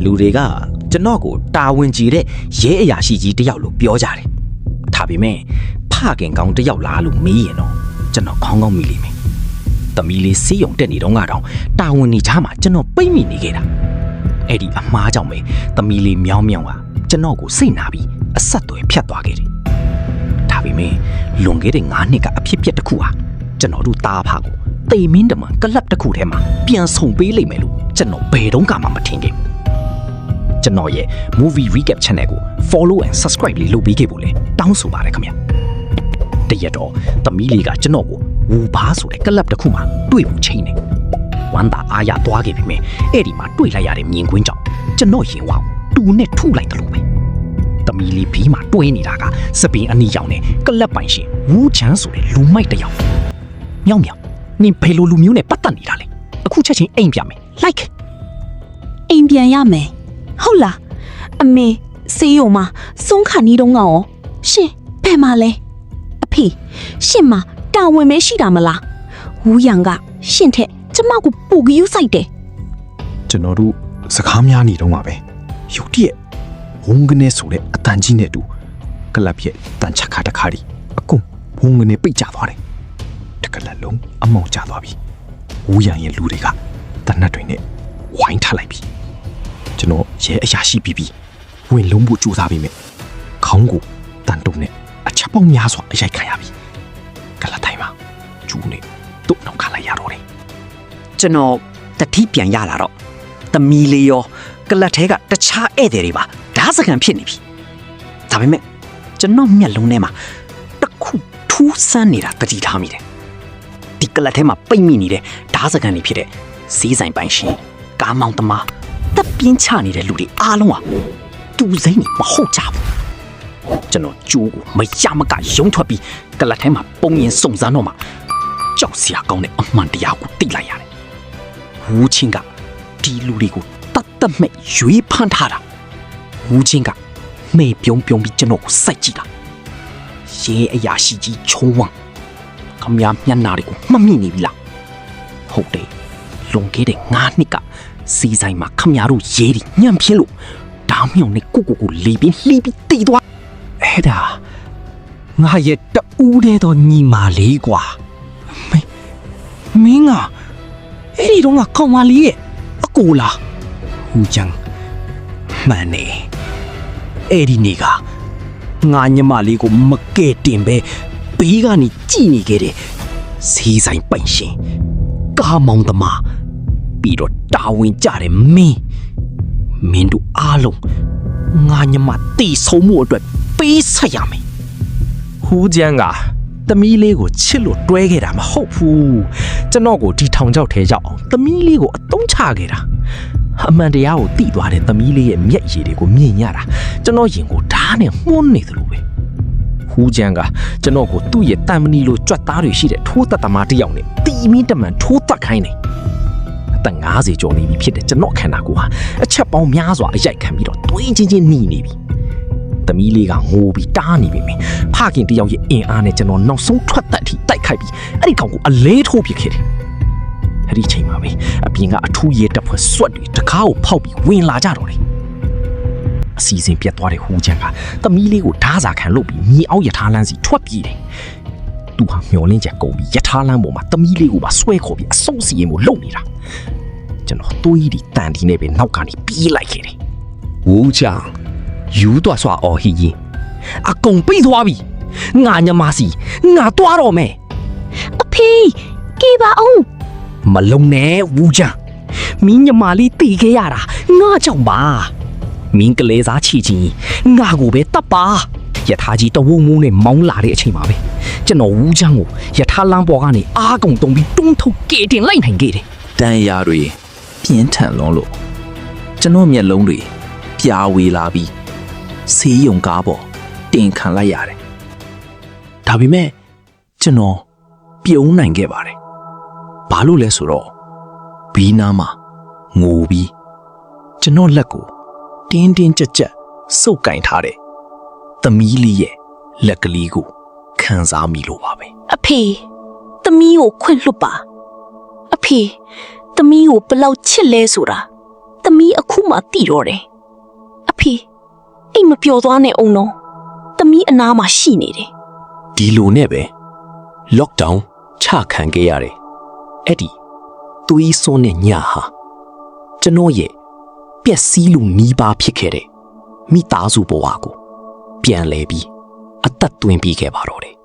လူတွေကကျွန်တော်ကိုတာဝန်ကြီးတဲ့ရဲအရာရှိကြီးတယောက်လို့ပြောကြတယ်ဒါပေမဲ့ဖခင်ကောင်းတယောက်လားလို့မေးရင်တော့ကျွန်တော်ခေါင်းကောင်းမိလိမ့်မယ်သမီးလေးစေးရုံတက်နေတော့ကတော့တာဝန်နေချားမှာကျွန်တော်ပိတ်မိနေခဲ့တာအဲ့ဒီအမားကြောင့်ပဲသမီးလေးမြောင်းမြောင်းကကျွန်တော်ကိုစိတ်နာပြီးအဆက်သွယ်ဖြတ်သွားခဲ့တယ်ဒါပေမဲ့လွန်ခဲ့တဲ့9နှစ်ကအဖြစ်အပျက်တစ်ခုဟာကျွန်တော်တို့တားဖကိုတေမင်းတမန်ကလပ်တစ်ခုထဲမှာပြန်ဆုံပေးလိမ့်မယ်လို့ကျွန်တော်ဘယ်တော့မှမထင်ခဲ့ဘူးကျွန်တော်ရဲ့ movie recap channel ကို follow and subscribe လေးလုပ်ပေးခဲ့ဖို့လဲတောင်းဆိုပါတယ်ခင်ဗျတရက်တော့သမီးလေးကကျွန်တော်ကိုဝူဘာဆိုတဲ့ကလပ်တစ်ခုမှာတွေ့ဖို့ချိန်နေဝမ်းသာအားရသွားခဲ့ပြီမဲ့အဲ့ဒီမှာတွေ့လိုက်ရတဲ့မြင်ကွင်းကြောင့်ကျွန်တော်ရင်ဝါတူနဲ့ထုလိုက်တယ်လို့ပဲသမီးလေးဘေးမှာတွဲနေတာကစပင်အနီးရောင်နဲ့ကလပ်ပိုင်ရှင်ဝူချမ်းဆိုတဲ့လူမိုက်တစ်ယောက်မြောင်မြောင်နင်ဘယ်လိုလူမျိုးနဲ့ပတ်သက်နေတာလဲအခုချက်ချင်းအိမ်ပြမယ် like အိမ်ပြန်ရမယ်ဟုတ်လားအမေစေးရုံမှာစုံခါနီးတော့ငါရောရှင်ဘယ်မှာလဲအဖေရှင်မတာဝန်မရှိတာမလားဝူရံကရှင်ထက်ကျမကိုပူကယူဆိုင်တယ် ကျွန်တော်တို့စကားများနေတော့မှာပဲရုတ်တရက်ဝုန်းကနေဆိုတဲ့အတန်ကြီးနဲ့အတူကလပ်ရဲ့တန်ချက်ခါတခါဒီအကုန်ဝုန်းကနေပိတ်ကျသွားတယ်တကလပ်လုံးအမောင်ကျသွားပြီဝူရံရဲ့လူတွေကတနတ်တွေနဲ့ဝိုင်းထားလိုက်ပြီကျွန်တော်ရဲအရာရှိပြီးဝင်လုံးဖို့ကြိုးစားပြီးမြဲခေါင်းကိုတန်တုံနဲ့အချက်ပေါင်းများစွာအရိုက်ခံရပြီကလပ်တိုင်းမှာကျူးနေတုတ်နှောက်ခါလိုက်ရတော့တယ် ကျွန်တော်တတိပြန်ရလာတော့သမီးလေးရောကလတ်ထဲကတခြားဧည့်သည်တွေပါဓာတ်စကန်ဖြစ်နေပြီဒါပေမဲ့ကျွန်တော်မျက်လုံးထဲမှာတစ်ခုထူးဆန်းနေတာတတိထားမိတယ်ဒီကလတ်ထဲမှာပိတ်မိနေတဲ့ဓာတ်စကန်တွေဖြစ်တဲ့ဈေးဆိုင်ပိုင်ရှင်ကားမောင်သမားတပ်ပြင်းချနေတဲ့လူတွေအားလုံးဟာတူစိမ့်နေမဟုတ်ကြဘူးကျွန်တော်ကြိုးကိုမရမကရုံထွက်ပြီးကလတ်ထဲမှာပုံရင်စုံစမ်းတော့မှကြောက်စရာကောင်းတဲ့အမှန်တရားကိုသိလိုက်ရတယ်ဝူချင်းကဒီလူတွေကိုတတ်တတ်မဲ့ရွေးဖမ်းထားတာဝူချင်းကမေပြုံးပြီးကျွန်တော်ကိုစိုက်ကြည့်တာရဲအရာရှိကြီးချုံဝမ်းခမရမျက်နာတွေကိုမှတ်မိနေပြီလားဟုတ်တယ်လွန်ခဲ့တဲ့9နှစ်ကစီဆိုင်မှာခမရတို့ရဲတွေညံ့ပြင်းလို့ဓာမြောင်နဲ့ကိုလေးပြီးလှီးပြီးတီးသွားအဲ့ဒါငါရဲ့တူးတဲ့တော့ညီမလေးကွာမင်းကအဲ့ဒီတော့ငါကောင်မလေးရဲ့အကိုလားဟူချန်မန်နေအဲ့ဒီနေကငါညီမလေးကိုမကဲတင်ပဲဘေးကနေကြည်နေခဲ့တဲ့စီးဆိုင်ပိုင်ရှင်ကားမောင်သမားပြီးတော့တာဝန်ကြတယ်မင်းတို့အားလုံးငါညီမတီးဆုံးမှုအတွက်ပေးဆက်ရမယ်ဟူချန်ကသမီးလေးကိုချစ်လို့တွဲခဲ့တာမဟုတ်ဘူးကျွန်တော်ကိုဒီထောင်ချောက်ထဲရောက်အောင်သမီးလေးကိုအတုံးချခဲ့တာအမှန်တရားကိုသိသွားတဲ့သမီးလေးရဲ့မျက်ရည်တွေကိုမြင်ရတာကျွန်တော်ရင်ကိုဓာတ်နဲ့မှုန်းနေသလိုပဲဟူးချန်ကကျွန်တော်ကိုသူ့ရဲ့တန်မနီလိုကြွက်သားတွေရှိတဲ့ထိုးသက်သမားတစ်ယောက်နဲ့တီမင်းတမန်ထိုးတက်ခိုင်းတယ်အသက်50ကျော်နေပြီဖြစ်တဲ့ကျွန်တော်ခန္ဓာကိုယ်ဟာအချက်ပေါင်းများစွာအရိုက်ခံပြီးတော့တွင်းချင်းနှီးနေပြီသမီးလေးကငိုပြီးတားနေပြီဖခင်တယောက်ရဲ့အင်အားနဲ့ကျွန်တော်နောက်ဆုံးထွက်သက်ထိတိုက်ခိုက်ပြီးအဲ့ဒီကောင်ကိုအလဲထိုးပစ်ခဲ့တယ်အဲ့ဒီချိန်မှာပဲအပြင်ကအထူးရဲတပ်ဖွဲ့စွတ်တွေတကားကိုဖောက်ပြီးဝင်လာကြတော့တယ်အစီအစဉ်ပြတ်သွားတဲ့ဟူးချန်ကသမီးလေးကိုဓားစာခံလုပ်ပြီးမြေအောက်ယထာလမ်းစီထွက်ပြေးတယ်သူဟာမျောလင်းချက်ကုန်ပြီးယထာလမ်းပေါ်မှာသမီးလေးကိုပါဆွဲခေါ်ပြီးအဆုပ်စီရင်ကိုလုံနေတာကျွန်တော်သွေးဒီတန်ဒီနဲ့ပဲနောက်ကနေပြေးလိုက်ခဲ့တယ်ဟူးချန်ယူတော့ဆွာအော်ဟီကြီးအကုန်ပြီးသွားပြီငါညမစီငါတွားတော့မယ် အဖေကေပါအောင် မလုံနဲ့ဝူချန်မင်းညမလေးတီးခဲ့ရတာငါကြောင့်ပါမင်းကလေးစားချီချင်းငါကိုပဲတပ်ပါယထာကြီးတဝုံဝုံနဲ့မောင်းလာတဲ့အချိန်မှာပဲကျွန်တော်ဝူချန်ကိုယထာလမ်းပေါ်ကနေအားကုန်တုံပြီးတွန်းထုတ်ကဲတင်လိုက်နိုင်ခဲ့တယ်တန်ရာတွေပြင်းထန်လွန်းလို့ကျွန်တော်မျက်လုံးတွေပြာဝေလာပြီးဆေးရုံကားပေါ်တင်ခံလိုက်ရတယ်ဒါပေမဲ့ကျွန်တော်ပြုံးနိုင်ခဲ့ပါတယ်ဘာလို့လဲဆိုတော့ဘီနာမှာငိုပြီးကျွန်တော်လက်ကိုတင်းတင်းကြပ်ကြပ်စုပ်ကင်ထားတဲ့သမီးလေးရဲ့လက်ကလေးကိုခံစားမိလို့ပါပဲအဖေသမီးကိုခွင့်လွတ်ပါအဖေသမီးကိုဘယ်လောက်ချစ်လဲဆိုတာတ သမီးအခုမှတည်တော့တယ်အဖေအိမ်မပျော်သွားနဲ့အောင်နော်သမီးအနားမှာရှိနေတယ် ဒီလိုနဲ့ပဲ lockdown ချခံခဲ့ရတယ်အဲ့ဒီသွေးစွန်းတဲ့ညဟာကျွန်တော်ရဲ့ပျက်စီးလူနီးပါးဖြစ်ခဲ့တဲ့မိသားစုဘဝကိုပြန်လဲပြီးအသက်သွင်းပြီးခဲ့ပါတော့တယ်